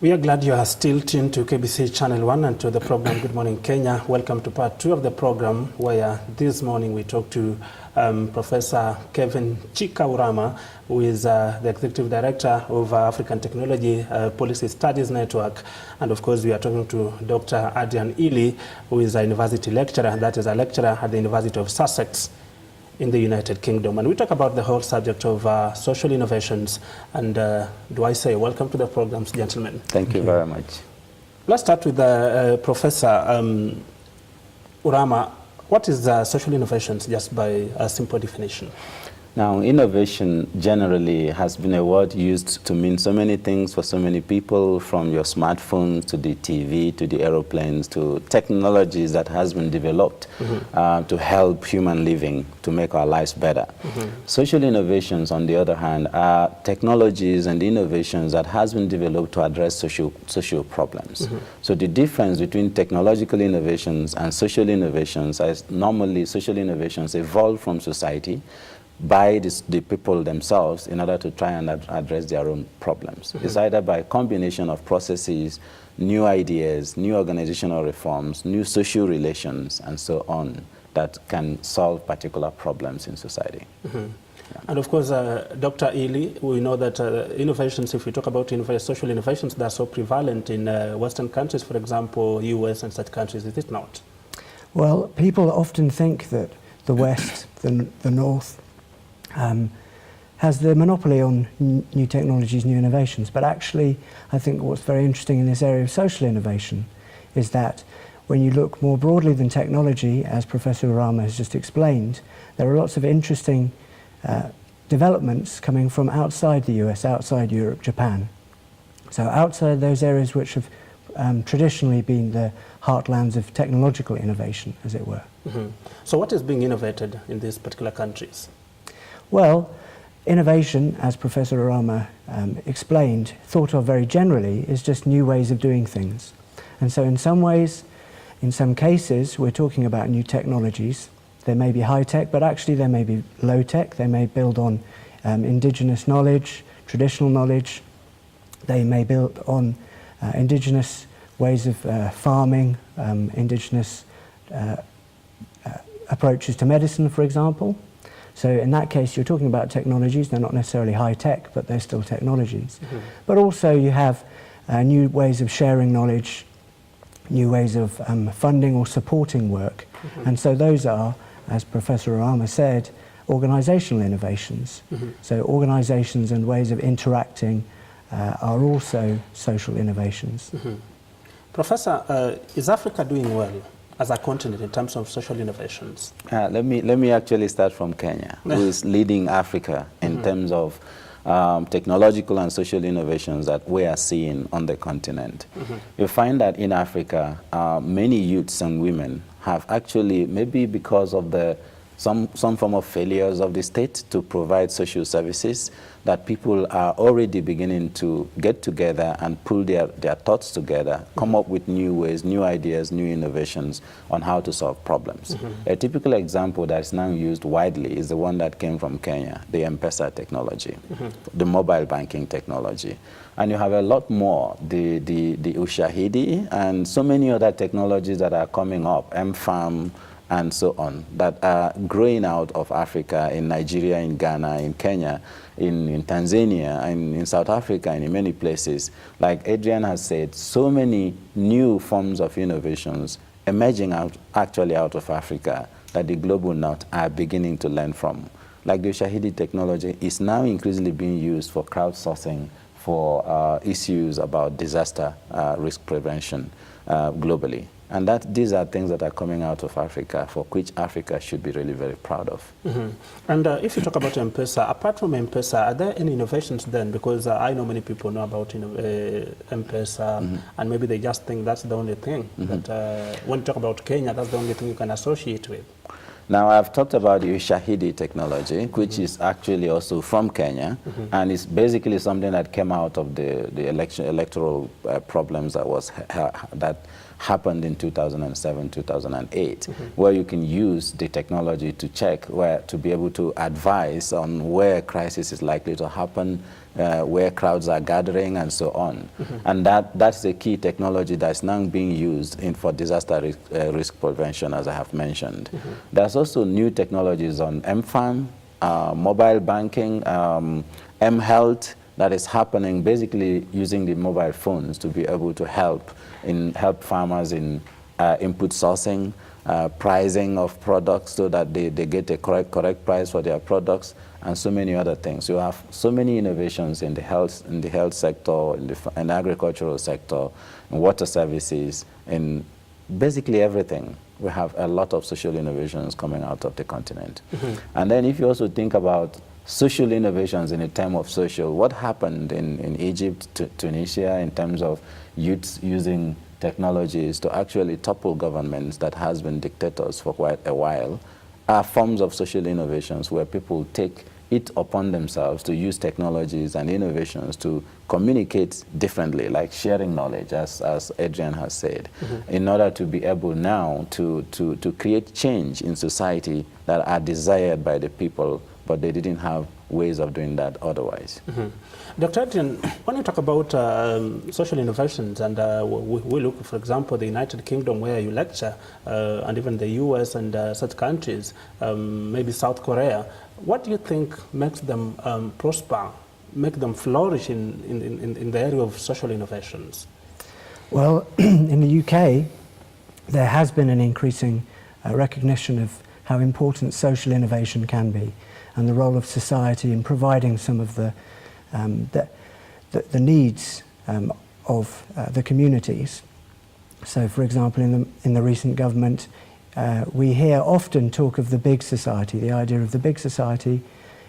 We are glad you are still tuned to KBC Channel 1 and to the program Good Morning Kenya. Welcome to part 2 of the program, where this morning we talk to Professor Kevin Chikaurama, who is the Executive Director of African Technology Policy Studies Network. And of course, we are talking to Dr. Adrian Ely, who is a university lecturer, that is a lecturer at the University of Sussex in the United Kingdom. And we talk about the whole subject of social innovations. And do I say welcome to the programs, gentlemen? Thank you very much. Let's start with Professor Urama. What is social innovations, just by a simple definition? Now, innovation generally has been a word used to mean so many things for so many people, from your smartphones to the TV to the aeroplanes to technologies that has been developed to help human living, to make our lives better. Social innovations, on the other hand, are technologies and innovations that has been developed to address social problems. So the difference between technological innovations and social innovations is normally social innovations evolve from society by the people themselves in order to try and address their own problems. It's either by a combination of processes, new ideas, new organizational reforms, new social relations, and so on, that can solve particular problems in society. Yeah. And of course, Dr. Ely, we know that innovations, if we talk about social innovations, they're so prevalent in Western countries, for example, US and such countries, is it not? Well, people often think that the West, the North, has the monopoly on new technologies, new innovations. But actually, I think what's very interesting in this area of social innovation is that when you look more broadly than technology, as Professor Urama has just explained, there are lots of interesting developments coming from outside the US, outside Europe, Japan. So outside those areas which have traditionally been the heartlands of technological innovation, as it were. So what is being innovated in these particular countries? Well, innovation, as Professor Urama explained, thought of very generally, is just new ways of doing things. And so in some ways, in some cases, we're talking about new technologies. They may be high-tech, but actually they may be low-tech. They may build on indigenous knowledge, traditional knowledge. They may build on indigenous ways of farming, indigenous approaches to medicine, for example. So in that case, you're talking about technologies. They're not necessarily high-tech, but they're still technologies. But also you have new ways of sharing knowledge, new ways of funding or supporting work. And so those are, as Professor Urama said, organizational innovations. So organizations and ways of interacting are also social innovations. Professor, is Africa doing well as a continent in terms of social innovations? Let me actually start from Kenya, who is leading Africa in terms of technological and social innovations that we are seeing on the continent. You find that in Africa, many youths and women have actually, maybe because of some form of failures of the state to provide social services, that people are already beginning to get together and pull their thoughts together, come up with new ways, new ideas, new innovations on how to solve problems. A typical example that's now used widely is the one that came from Kenya, the M-Pesa technology, the mobile banking technology. And you have a lot more, the Ushahidi and so many other technologies that are coming up, M-Farm, and so on, that are growing out of Africa, in Nigeria, in Ghana, in Kenya, in Tanzania, and in South Africa, and in many places. Like Adrian has said, so many new forms of innovations emerging actually out of Africa that the global north are beginning to learn from. Like the Ushahidi technology is now increasingly being used for crowdsourcing for issues about disaster risk prevention globally. And these are things that are coming out of Africa, for which Africa should be really very proud of. And if you talk about M-Pesa, apart from M-Pesa, are there any innovations then? Because I know many people know about M-Pesa, and maybe they just think that's the only thing. But when you talk about Kenya, that's the only thing you can associate with. Now, I've talked about the Ushahidi technology, which is actually also from Kenya, and it's basically something that came out of the electoral problems that happened in 2007, 2008, where you can use the technology to check to be able to advise on where crisis is likely to happen, where crowds are gathering, and so on. And that's the key technology that's now being used for disaster risk prevention, as I have mentioned. There's also new technologies on M-Farm, mobile banking, M-Health, that is happening basically using the mobile phones to be able to help farmers in input sourcing, pricing of products so that they get a correct price for their products, and so many other things. You have so many innovations in the health sector, in the agricultural sector, in water services, in basically everything. We have a lot of social innovations coming out of the continent. And then if you also think about social innovations in a term of social, what happened in Egypt, Tunisia, in terms of youths using technologies to actually topple governments that has been dictators for quite a while, are forms of social innovations where people take it upon themselves to use technologies and innovations to communicate differently, like sharing knowledge, as Adrian has said, in order to be able now to create change in society that are desired by the people, but they didn't have ways of doing that otherwise. Dr. Adrian, when you talk about social innovations, and we look, for example, the United Kingdom, where you lecture, and even the US and such countries, maybe South Korea, what do you think makes them prosper, make them flourish in the area of social innovations? Well, in the UK, there has been an increasing recognition of how important social innovation can be, and the role of society in providing some of the needs of the communities. So, for example, in the recent government, we hear often talk of the big society, the idea of the big society,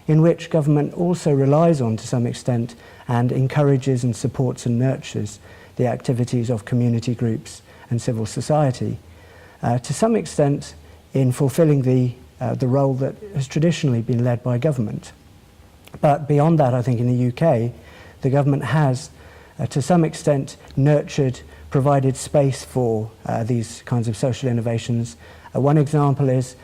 in which government also relies on to some extent and encourages and supports and nurtures the activities of community groups and civil society, to some extent in fulfilling the role that has traditionally been led by government. But beyond that, I think in the UK, the government has, to some extent, nurtured, provided space for these kinds of social innovations. One example is,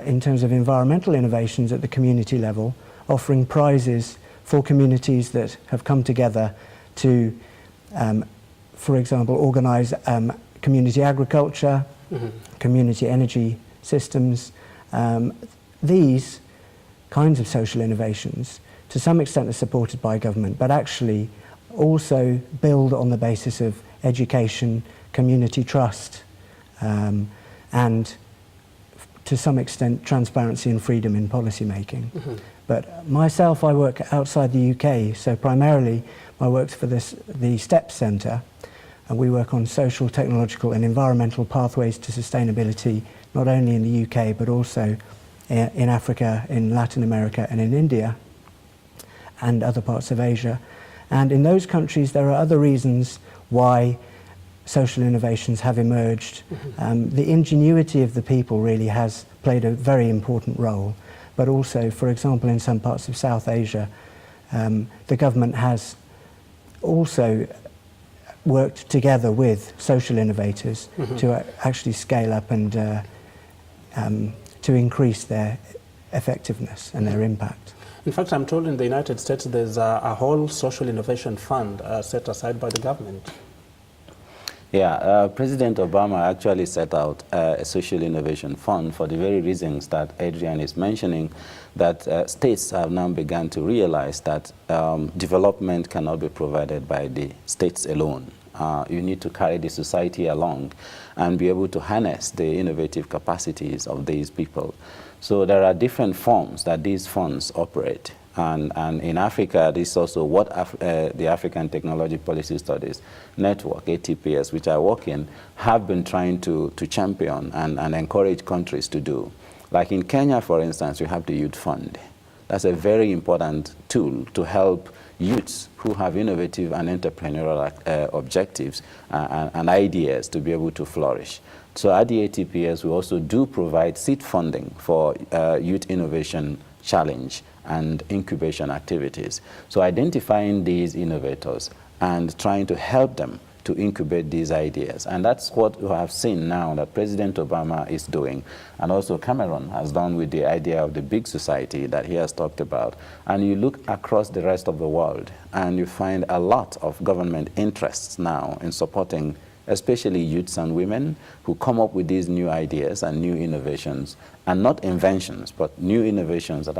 in terms of environmental innovations at the community level, offering prizes for communities that have come together to, for example, organise community agriculture, community energy systems. These kinds of social innovations, to some extent, are supported by government, but actually also build on the basis of education, community trust, and to some extent transparency and freedom in policy making. But myself, I work outside the UK, so primarily my work's for the STEP Centre, and we work on social, technological and environmental pathways to sustainability, not only in the UK but also in Africa, in Latin America and in India and other parts of Asia. And in those countries there are other reasons why social innovations have emerged. The ingenuity of the people really has played a very important role, but also, for example, in some parts of South Asia, the government has also worked together with social innovators to actually scale up and to increase their effectiveness and their impact. In fact, I'm told in the United States there's a whole social innovation fund set aside by the government. Yeah, President Obama actually set out a social innovation fund for the very reasons that Adrian is mentioning, that states have now begun to realize that development cannot be provided by the states alone. You need to carry the society along and be able to harness the innovative capacities of these people. So there are different forms that these funds operate. And in Africa, this is also what the African Technology Policy Studies Network, ATPS, which I work in, have been trying to champion and encourage countries to do. Like in Kenya, for instance, we have the Youth Fund. That's a very important tool to help youths who have innovative and entrepreneurial objectives and ideas to be able to flourish. So at the ATPS, we also do provide seed funding for Youth Innovation Challenge and incubation activities. So identifying these innovators and trying to help them to incubate these ideas. And that's what we have seen now that President Obama is doing, and also Cameron has done with the idea of the big society that he has talked about. And you look across the rest of the world, and you find a lot of government interests now in supporting especially youths and women who come up with these new ideas and new innovations, and not inventions, but new innovations that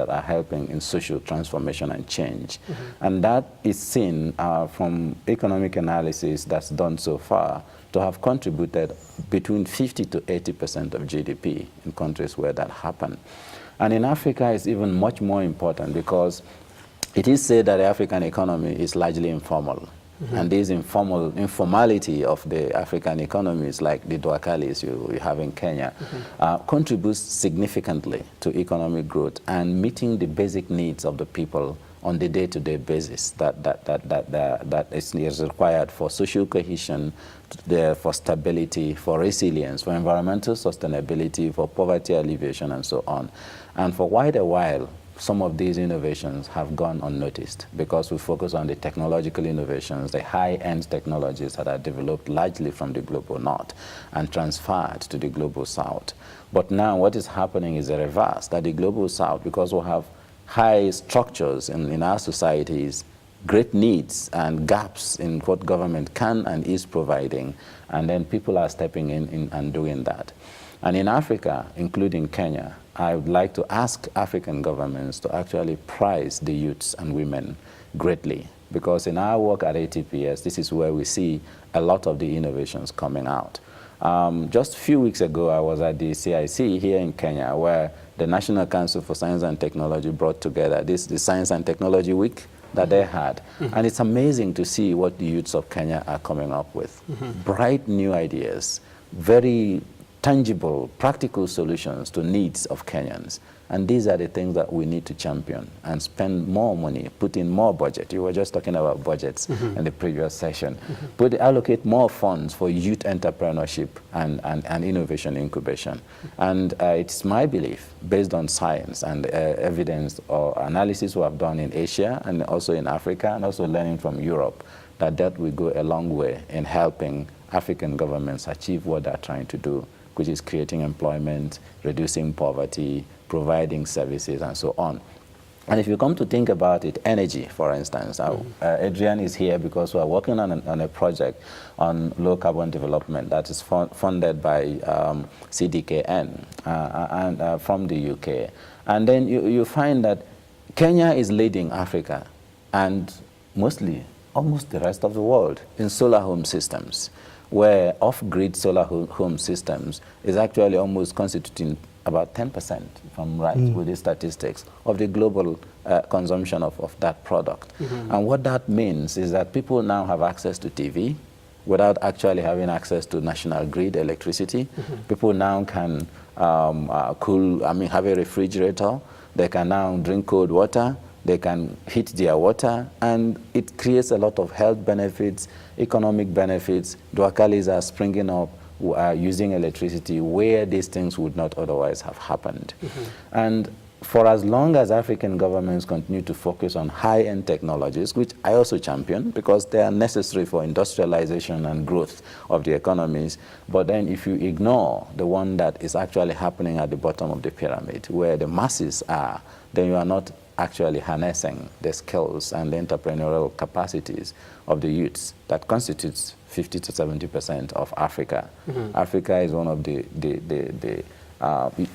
are helping in social transformation and change. And that is seen from economic analysis that's done so far to have contributed between 50 to 80% of GDP in countries where that happened. And in Africa, it's even much more important because it is said that the African economy is largely informal. And this informality of the African economies, like the Duakalis you have in Kenya, contributes significantly to economic growth and meeting the basic needs of the people on the day-to-day basis that is required for social cohesion, for stability, for resilience, for environmental sustainability, for poverty alleviation, and so on. And for quite a while, some of these innovations have gone unnoticed because we focus on the technological innovations, the high-end technologies that are developed largely from the global north and transferred to the global south. But now what is happening is the reverse, that the global south, because we have high structures in our societies, great needs and gaps in what government can and is providing, and then people are stepping in and doing that. And in Africa, including Kenya, I would like to ask African governments to actually prize the youths and women greatly, because in our work at ATPS, this is where we see a lot of the innovations coming out. Just a few weeks ago, I was at the CIC here in Kenya, where the National Council for Science and Technology brought together the Science and Technology Week that they had. And it's amazing to see what the youths of Kenya are coming up with. Bright new ideas, very tangible, practical solutions to needs of Kenyans. And these are the things that we need to champion and spend more money, put in more budget. You were just talking about budgets in the previous session. Allocate more funds for youth entrepreneurship and innovation incubation. And it's my belief, based on science and evidence or analysis we have done in Asia and also in Africa and also learning from Europe, that will go a long way in helping African governments achieve what they're trying to do, which is creating employment, reducing poverty, providing services, and so on. And if you come to think about it, energy, for instance, Adrian is here because we're working on a project on low carbon development that is funded by CDKN and from the UK. And then you find that Kenya is leading Africa and almost the rest of the world in solar home systems, where off-grid solar home systems is actually almost constituting about 10%, if I'm right with the statistics, of the global consumption of that product. And what that means is that people now have access to TV without actually having access to national grid electricity. People now can have a refrigerator. They can now drink cold water. They can heat their water, and it creates a lot of health benefits, economic benefits. Duakalis are springing up using electricity where these things would not otherwise have happened. And for as long as African governments continue to focus on high-end technologies, which I also champion because they are necessary for industrialization and growth of the economies, but then if you ignore the one that is actually happening at the bottom of the pyramid, where the masses are, then you are not actually harnessing the skills and the entrepreneurial capacities of the youths that constitutes 50 to 70% of Africa. Africa is one of the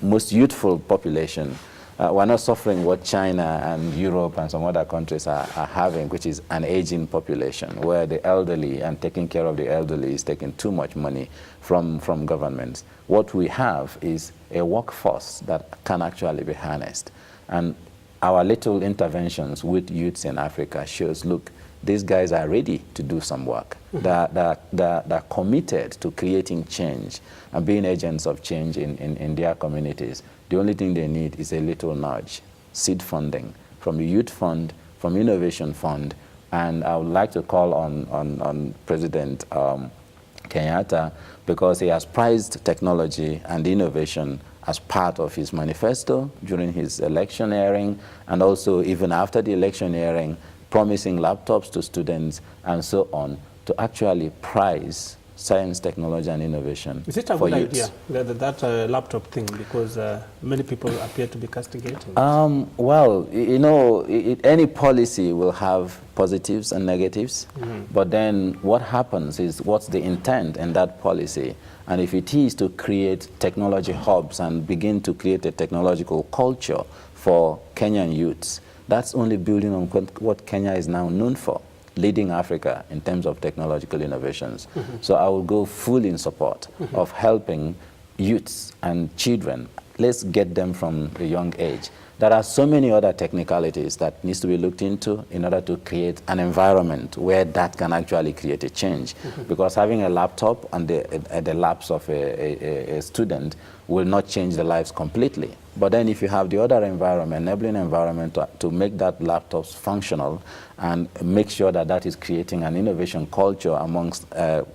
most youthful population. We're not suffering what China and Europe and some other countries are having, which is an aging population, where the elderly and taking care of the elderly is taking too much money from governments. What we have is a workforce that can actually be harnessed. And our little interventions with youths in Africa shows, look, these guys are ready to do some work. They're committed to creating change and being agents of change in their communities. The only thing they need is a little nudge, seed funding from the Youth Fund, from Innovation Fund, and I would like to call on President Kenyatta, because he has prized technology and innovation as part of his manifesto during his electioneering, and also even after the electioneering, promising laptops to students and so on, to actually prize science, technology, and innovation. Is it a for good youths. idea, that laptop thing, because many people appear to be castigating it? Well, you know, any policy will have positives and negatives, but then what happens is what's the intent in that policy? And if it is to create technology hubs and begin to create a technological culture for Kenyan youths, that's only building on what Kenya is now known for, leading Africa in terms of technological innovations. So I will go full in support of helping youths and children. Let's get them from a young age. There are so many other technicalities that needs to be looked into in order to create an environment where that can actually create a change. Because having a laptop at the laps of a student will not change the lives completely. But then if you have the other environment, enabling environment to make that laptops functional and make sure that that is creating an innovation culture amongst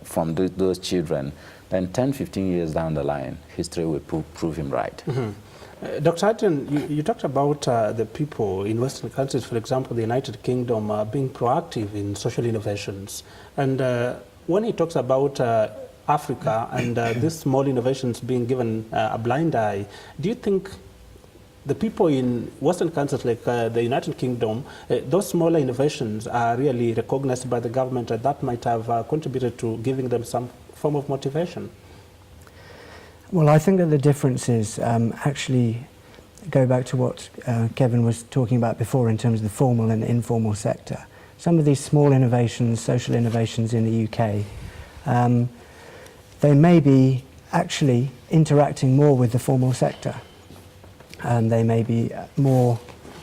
from those children, then 10, 15 years down the line, history will prove him right. Dr. Aten, you talked about the people in Western countries, for example, the United Kingdom, being proactive in social innovations. And when he talks about Africa and these small innovations being given a blind eye, do you think the people in Western countries like the United Kingdom, those smaller innovations are really recognized by the government, and that might have contributed to giving them some form of motivation? Well, I think that the differences actually go back to what Kevin was talking about before in terms of the formal and informal sector. Some of these small innovations, social innovations in the UK, they may be actually interacting more with the formal sector, and they may be more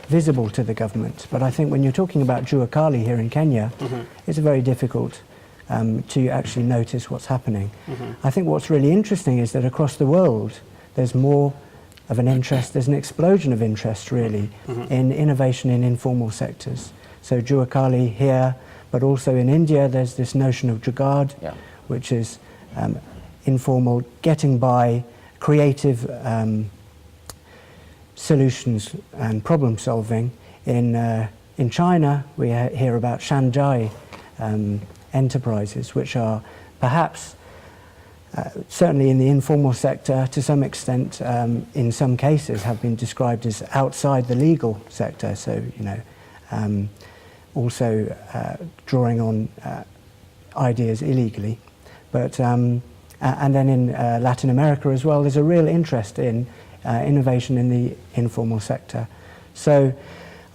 visible to the government. But I think when you're talking about Jua Kali here in Kenya, it's very difficult to actually notice what's happening. I think what's really interesting is that across the world there's more of an interest, there's an explosion of interest really in innovation in informal sectors. So Jua Kali here, but also in India there's this notion of Jugaad, which is informal, getting by, creative solutions and problem solving. In China we hear about Shanzhai enterprises, which are perhaps certainly in the informal sector to some extent, in some cases have been described as outside the legal sector, so you know, also drawing on ideas illegally. But and then in Latin America as well, there's a real interest in innovation in the informal sector. So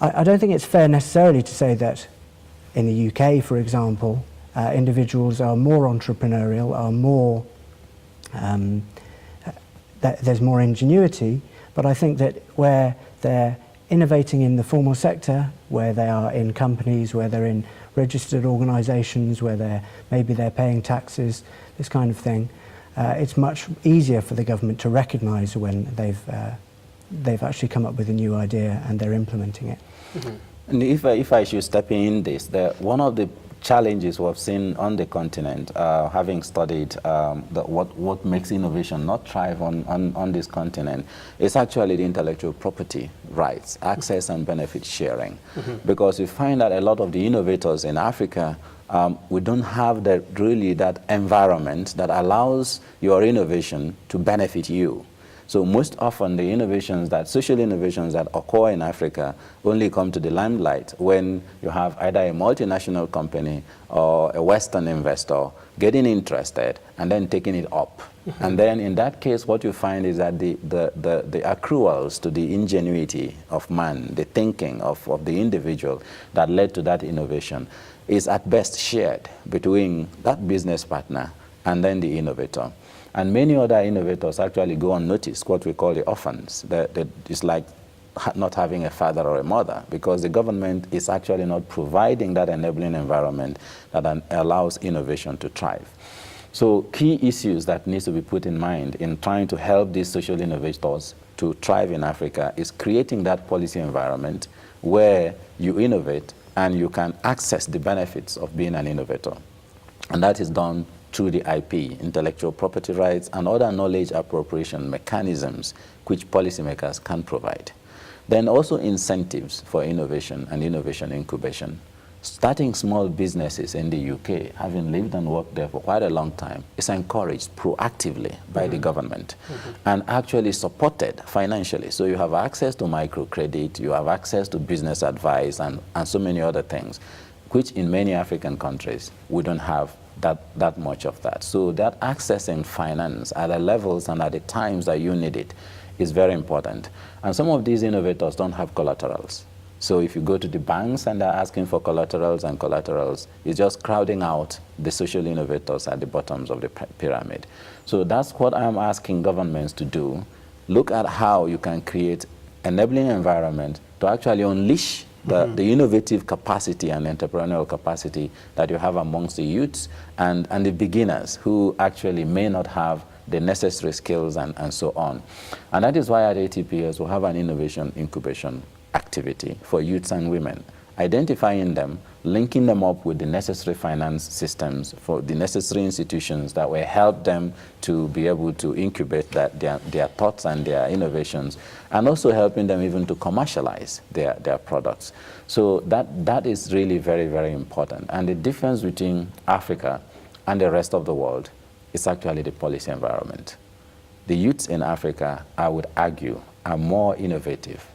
I don't think it's fair necessarily to say that in the UK, for example, individuals are more entrepreneurial, are more, there's more ingenuity, but I think that where they're innovating in the formal sector, where they are in companies, where they're in registered organisations, where maybe they're paying taxes, this kind of thing, it's much easier for the government to recognise when they've actually come up with a new idea and they're implementing it. And if I should step in this, one of the challenges we've seen on the continent, having studied what makes innovation not thrive on this continent, is actually the intellectual property rights, access and benefit sharing. Because we find that a lot of the innovators in Africa, we don't have really that environment that allows your innovation to benefit you. So most often the social innovations that occur in Africa only come to the limelight when you have either a multinational company or a Western investor getting interested and then taking it up. And then in that case, what you find is that the accruals to the ingenuity of man, the thinking of the individual that led to that innovation is at best shared between that business partner and then the innovator. And many other innovators actually go unnoticed, what we call the orphans. It's like not having a father or a mother, because the government is actually not providing that enabling environment that allows innovation to thrive. So key issues that needs to be put in mind in trying to help these social innovators to thrive in Africa is creating that policy environment where you innovate and you can access the benefits of being an innovator. And that is done through the IP, intellectual property rights, and other knowledge appropriation mechanisms which policymakers can provide. Then also incentives for innovation and innovation incubation. starting small businesses in the UK, having lived and worked there for quite a long time, is encouraged proactively by the government and actually supported financially. So you have access to microcredit, you have access to business advice and so many other things, which in many African countries, we don't have that much of that. So that accessing finance at the levels and at the times that you need it is very important. And some of these innovators don't have collaterals. So if you go to the banks and they're asking for collaterals, it's just crowding out the social innovators at the bottoms of the pyramid. So that's what I'm asking governments to do. Look at how you can create enabling environment to actually unleash the innovative capacity and entrepreneurial capacity that you have amongst the youths and the beginners who actually may not have the necessary skills and so on. And that is why at ATPS we have an innovation incubation activity for youths and women, identifying them, linking them up with the necessary finance systems for the necessary institutions that will help them to be able to incubate their thoughts and their innovations, and also helping them even to commercialize their products. So that is really very, very important. And the difference between Africa and the rest of the world is actually the policy environment. The youths in Africa, I would argue, are more innovative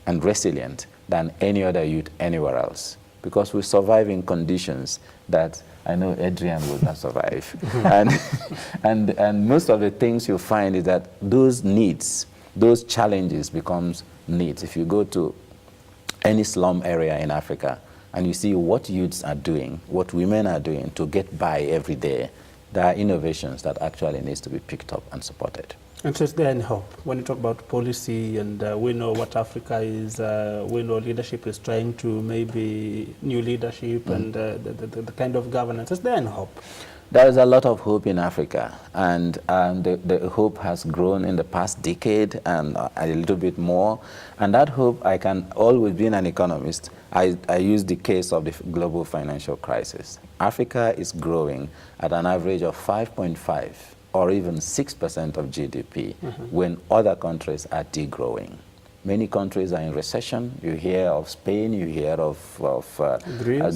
and resilient than any other youth anywhere else, because we survive in conditions that I know Adrian would not survive. and most of the things you find is that those needs, those challenges becomes needs. If you go to any slum area in Africa and you see what youths are doing, what women are doing to get by every day, there are innovations that actually needs to be picked up and supported. And so is there any hope? When you talk about policy and we know what Africa is, we know leadership is trying to maybe new leadership and the kind of governance. Is there any hope? There is a lot of hope in Africa, and the hope has grown in the past decade and a little bit more. And that hope, I can always, being an economist, I use the case of the global financial crisis. Africa is growing at an average of 5.5 or even 6% of GDP when other countries are degrowing. Many countries are in recession. You hear of Spain, you hear of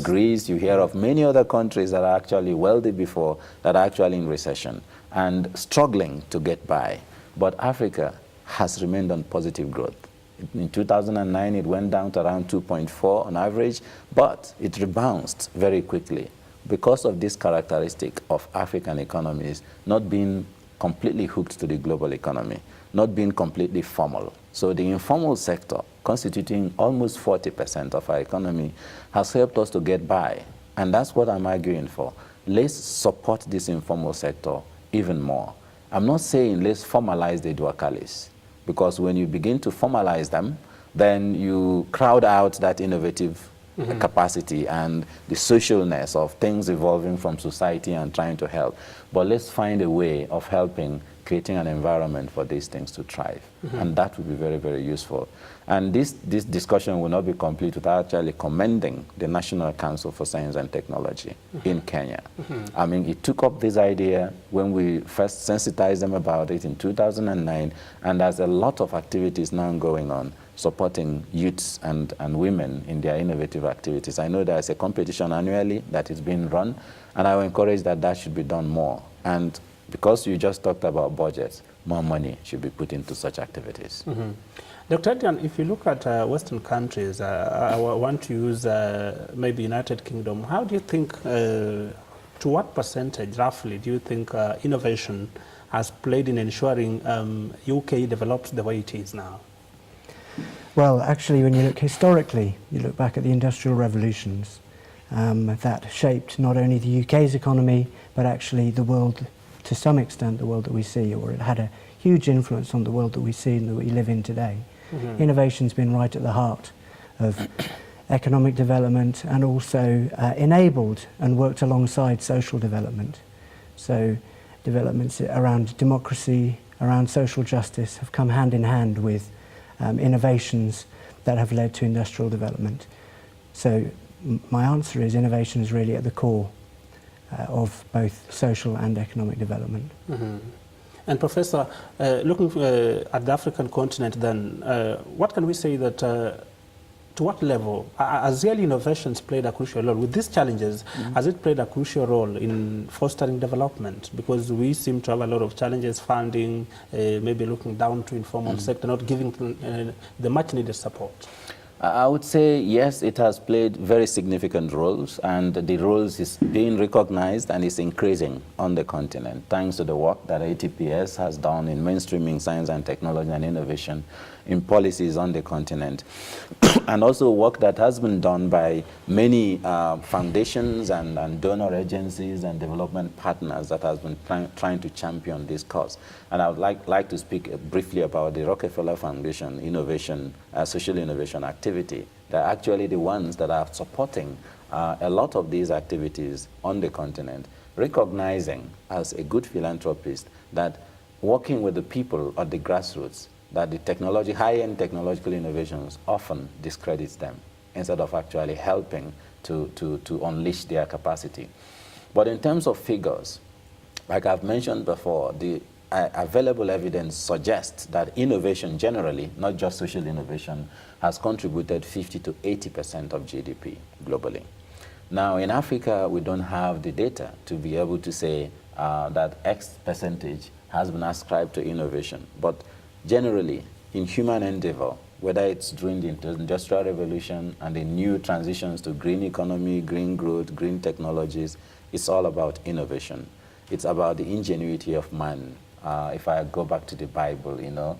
Greece, you hear of many other countries that are actually wealthy before that are actually in recession and struggling to get by. But Africa has remained on positive growth. In 2009, it went down to around 2.4 on average, but it rebounded very quickly because of this characteristic of African economies not being completely hooked to the global economy, not being completely formal. So the informal sector, constituting almost 40% of our economy, has helped us to get by. And that's what I'm arguing for. Let's support this informal sector even more. I'm not saying let's formalize the duocalis, because when you begin to formalize them, then you crowd out that innovative capacity and the socialness of things evolving from society and trying to help. But let's find a way of helping, creating an environment for these things to thrive. And that would be very, very useful. And this discussion will not be complete without actually commending the National Council for Science and Technology in Kenya. I mean, it took up this idea when we first sensitized them about it in 2009, and there's a lot of activities now going on supporting youths and women in their innovative activities. I know there's a competition annually that is being run, and I will encourage that should be done more. And because you just talked about budgets, more money should be put into such activities. Dr. Adrian, if you look at Western countries, I want to use maybe United Kingdom. How do you think, to what percentage roughly do you think innovation has played in ensuring UK develops the way it is now? Well, actually, when you look historically, you look back at the industrial revolutions, that shaped not only the UK's economy, but actually the world, to some extent, the world that we see, or it had a huge influence on the world that we see and that we live in today. Innovation's been right at the heart of economic development and also enabled and worked alongside social development. So developments around democracy, around social justice have come hand in hand with innovations that have led to industrial development. So my answer is innovation is really at the core of both social and economic development. And Professor, looking at the African continent then, what can we say that to to what level has real innovations played a crucial role? With these challenges, has it played a crucial role in fostering development? Because we seem to have a lot of challenges, funding, maybe looking down to informal sector, not giving the much needed support. I would say yes, it has played very significant roles, and the roles is being recognized and is increasing on the continent, thanks to the work that ATPS has done in mainstreaming science and technology and innovation in policies on the continent. And also work that has been done by many foundations and donor agencies and development partners that has been trying to champion this cause. And I would like to speak briefly about the Rockefeller Foundation Innovation, Social Innovation Activity. They're actually the ones that are supporting a lot of these activities on the continent, recognizing as a good philanthropist that working with the people at the grassroots, that the technology, high-end technological innovations often discredits them instead of actually helping to unleash their capacity. But in terms of figures, like I've mentioned before, the available evidence suggests that innovation generally, not just social innovation, has contributed 50 to 80% of GDP globally. Now in Africa, we don't have the data to be able to say that X percentage has been ascribed to innovation. But generally, in human endeavor, whether it's during the Industrial Revolution and the new transitions to green economy, green growth, green technologies, it's all about innovation. It's about the ingenuity of man. If I go back to the Bible, you know,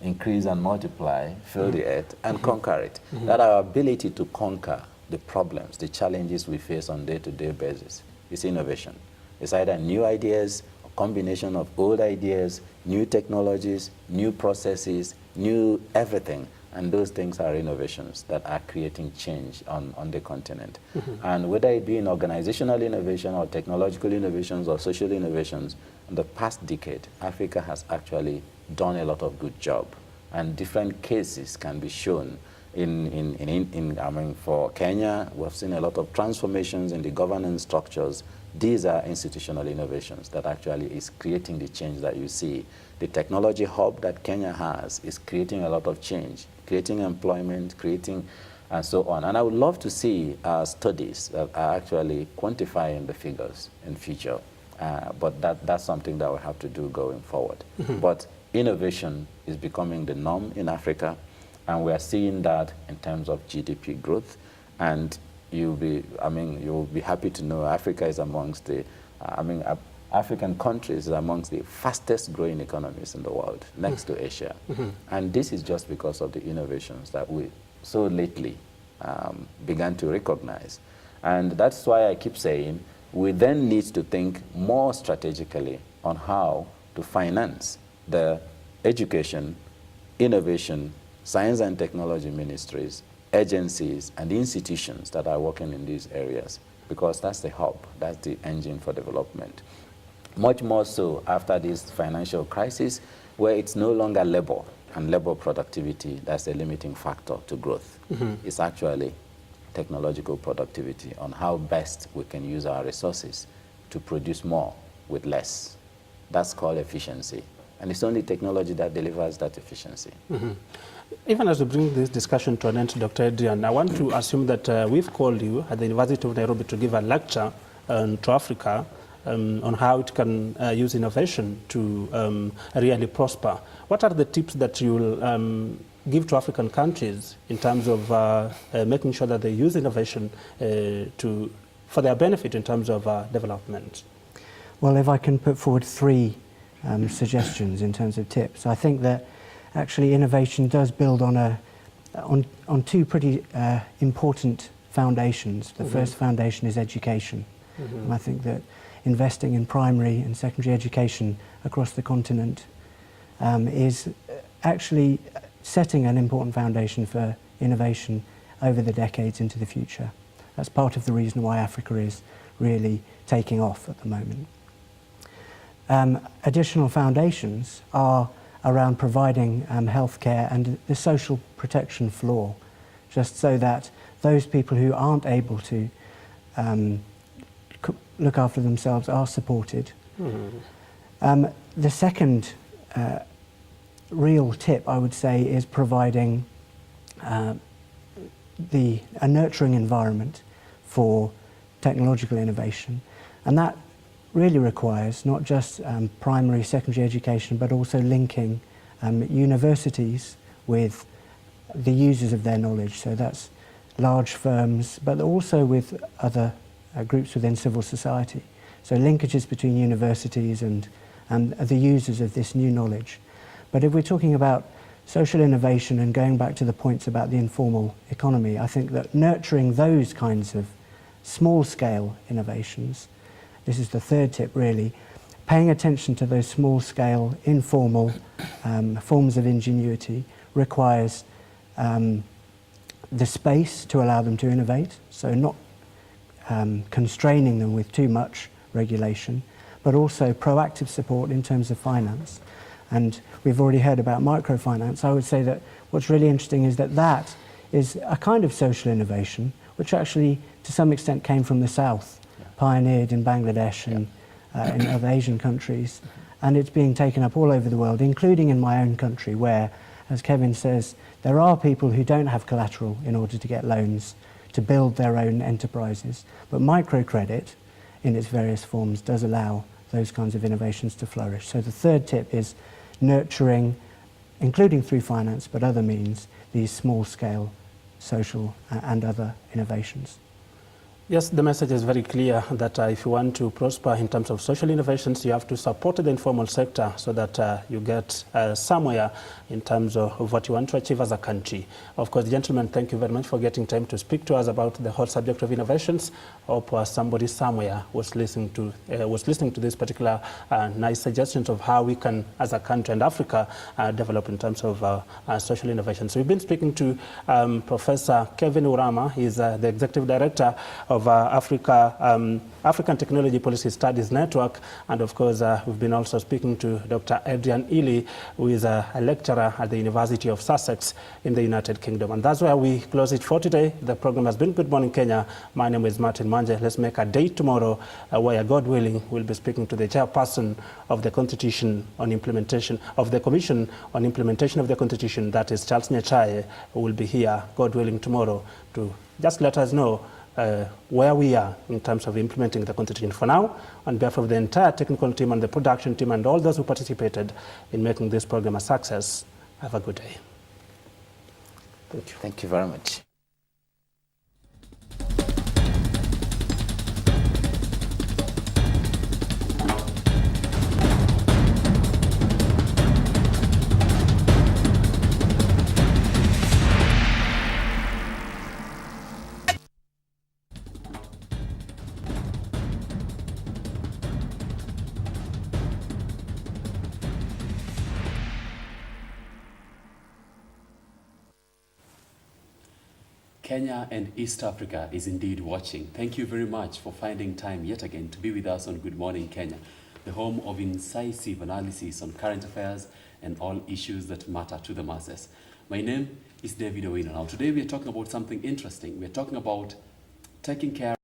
increase and multiply, fill the earth, and conquer it. That our ability to conquer the problems, the challenges we face on day-to-day basis is innovation. It's either new ideas, combination of old ideas, new technologies, new processes, new everything, and those things are innovations that are creating change on the continent. And whether it be in organizational innovation or technological innovations or social innovations, in the past decade, Africa has actually done a lot of good job, and different cases can be shown. I mean, for Kenya, we've seen a lot of transformations in the governance structures. These are institutional innovations that actually is creating the change that you see. The technology hub that Kenya has is creating a lot of change, creating employment, creating and so on. And I would love to see studies that are actually quantifying the figures in future. But that's something that we have to do going forward. But innovation is becoming the norm in Africa, and we are seeing that in terms of GDP growth. And you'll be happy to know Africa is amongst the, African countries is amongst the fastest growing economies in the world, next to Asia. And this is just because of the innovations that we so lately began to recognize. And that's why I keep saying we then need to think more strategically on how to finance the education, innovation, science and technology ministries, agencies, and institutions that are working in these areas, because that's the hub, that's the engine for development. Much more so after this financial crisis, where it's no longer labor and labor productivity that's a limiting factor to growth. It's actually technological productivity on how best we can use our resources to produce more with less. That's called efficiency. And it's only technology that delivers that efficiency. Even as we bring this discussion to an end, Dr. Adrian, I want to assume that we've called you at the University of Nairobi to give a lecture to Africa on how it can use innovation to really prosper. What are the tips that you will give to African countries in terms of making sure that they use innovation for their benefit in terms of development? Well, if I can put forward three suggestions in terms of tips, I think that actually innovation does build on two pretty important foundations. The first foundation is education. And I think that investing in primary and secondary education across the continent is actually setting an important foundation for innovation over the decades into the future. That's part of the reason why Africa is really taking off at the moment. Additional foundations are around providing healthcare and the social protection floor, just so that those people who aren't able to look after themselves are supported. The second real tip, I would say, is providing a nurturing environment for technological innovation. And that really requires not just primary, secondary education, but also linking universities with the users of their knowledge. So that's large firms, but also with other groups within civil society. So linkages between universities and the users of this new knowledge. But if we're talking about social innovation and going back to the points about the informal economy, I think that nurturing those kinds of small-scale innovations, this is the third tip really, paying attention to those small-scale, informal forms of ingenuity requires the space to allow them to innovate, so not constraining them with too much regulation, but also proactive support in terms of finance. And we've already heard about microfinance. I would say that what's really interesting is that that is a kind of social innovation, which actually to some extent came from the South, pioneered in Bangladesh and in other Asian countries. And it's being taken up all over the world, including in my own country, where, as Kevin says, there are people who don't have collateral in order to get loans to build their own enterprises. But microcredit, in its various forms, does allow those kinds of innovations to flourish. So the third tip is nurturing, including through finance, but other means, these small-scale social and other innovations. Yes, the message is very clear that if you want to prosper in terms of social innovations, you have to support the informal sector so that you get somewhere in terms of what you want to achieve as a country. Of course, gentlemen, thank you very much for getting time to speak to us about the whole subject of innovations. Hope somebody somewhere was listening to this particular nice suggestions of how we can, as a country and Africa, develop in terms of social innovations. So we've been speaking to Professor Kevin Urama. He's the Executive Director of African Technology Policy Studies Network, and of course we've been also speaking to Dr. Adrian Ely, who is a lecturer at the University of Sussex in the United Kingdom. And that's where we close it for today. The program has been Good Morning Kenya. My name is Martin Manje. Let's make a date tomorrow where, God willing, we'll be speaking to the chairperson of the Constitution on Implementation of the Commission on Implementation of the Constitution, that is Charles Nyachae, who will be here, God willing, tomorrow to just let us know where we are in terms of implementing the Constitution. For now, on behalf of the entire technical team and the production team and all those who participated in making this program a success, have a good day. Thank you. Thank you very much. Kenya and East Africa is indeed watching. Thank you very much for finding time yet again to be with us on Good Morning Kenya, the home of incisive analysis on current affairs and all issues that matter to the masses. My name is David Owino. Now today we are talking about something interesting. We are talking about taking care